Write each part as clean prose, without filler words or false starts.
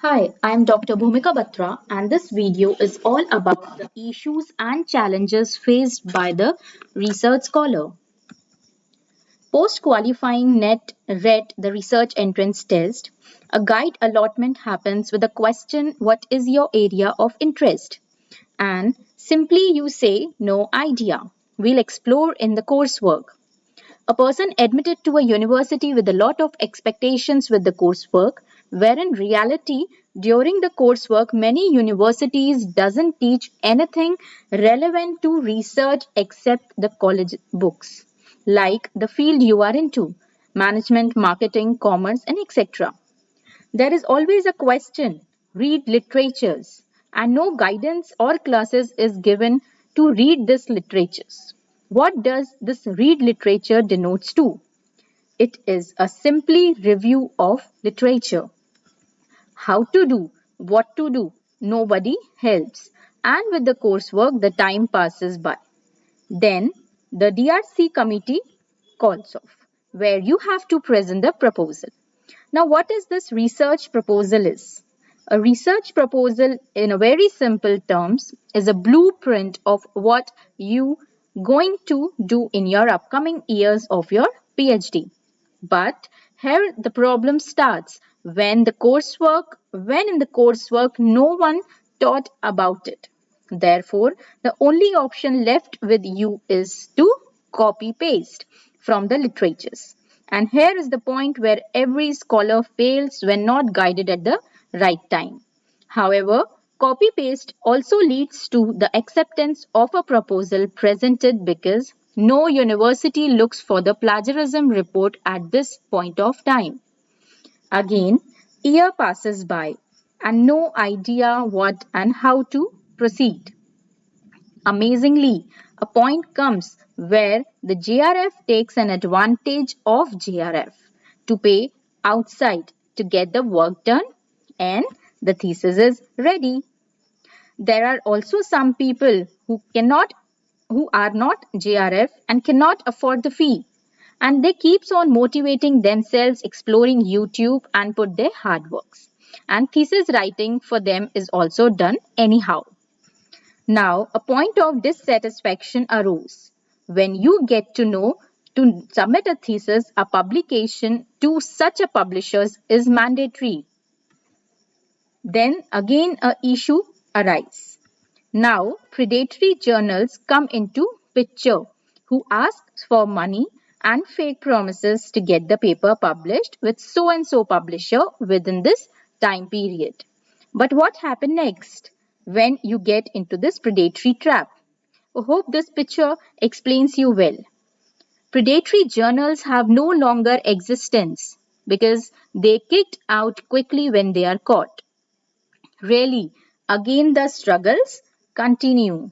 Hi, I am Dr. Bhumika Batra, and this video is all about the issues and challenges faced by the research scholar. Post qualifying NET the research entrance test, a guide allotment happens with the question, what is your area of interest? And simply you say, no idea. We'll explore in the coursework. A person admitted to a university with a lot of expectations with the coursework, where in reality, during the coursework, many universities doesn't teach anything relevant to research except the college books, like the field you are into, management, marketing, commerce, and etc. There is always a question, read literatures, and no guidance or classes is given to read these literatures. What does this read literature denotes to? It is a simply review of literature. How to do, what to do, nobody helps. And with the coursework, the time passes by. Then the DRC committee calls off, where you have to present the proposal. Now, what is this research proposal is? A research proposal, in a very simple terms, is a blueprint of what you going to do in your upcoming years of your PhD. But here the problem starts when in the coursework no one taught about it. Therefore, the only option left with you is to copy paste from the literatures. And here is the point where every scholar fails when not guided at the right time. However, copy paste also leads to the acceptance of a proposal presented because no university looks for the plagiarism report at this point of time. Again, year passes by and no idea what and how to proceed. Amazingly, a point comes where the JRF takes an advantage of JRF to pay outside to get the work done and the thesis is ready. There are also some people who are not JRF and cannot afford the fee, and they keeps on motivating themselves exploring YouTube and put their hard works, and thesis writing for them is also done anyhow. Now, a point of dissatisfaction arose when you get to know to submit a thesis, a publication to such a publishers is mandatory. Then again a issue arises. Now, predatory journals come into picture who asks for money and fake promises to get the paper published with so and so publisher within this time period. But what happened next when you get into this predatory trap? I hope this picture explains you well. Predatory journals have no longer existence because they kicked out quickly when they are caught. Really, again the struggles continue.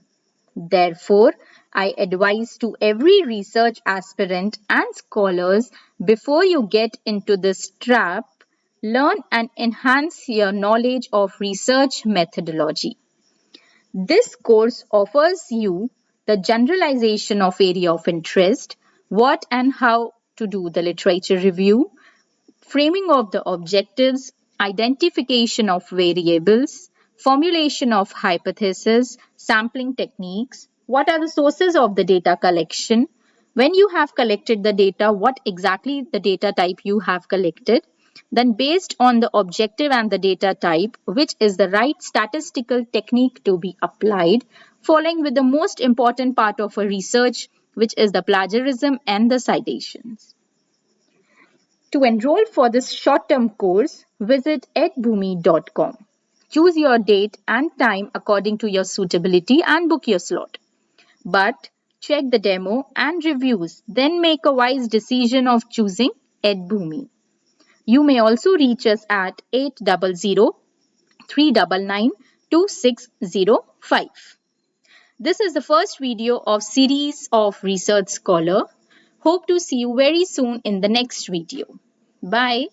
Therefore, I advise to every research aspirant and scholars before you get into this trap, learn and enhance your knowledge of research methodology. This course offers you the generalization of area of interest, what and how to do the literature review, framing of the objectives, identification of variables, formulation of hypotheses, sampling techniques, what are the sources of the data collection, when you have collected the data, what exactly the data type you have collected, then based on the objective and the data type, which is the right statistical technique to be applied, following with the most important part of a research, which is the plagiarism and the citations. To enroll for this short-term course, visit edbhumi.com. Choose your date and time according to your suitability and book your slot. But check the demo and reviews, then make a wise decision of choosing EdBhumi. You may also reach us at 800-399-2605. This is the first video of series of Research Scholar. Hope to see you very soon in the next video. Bye.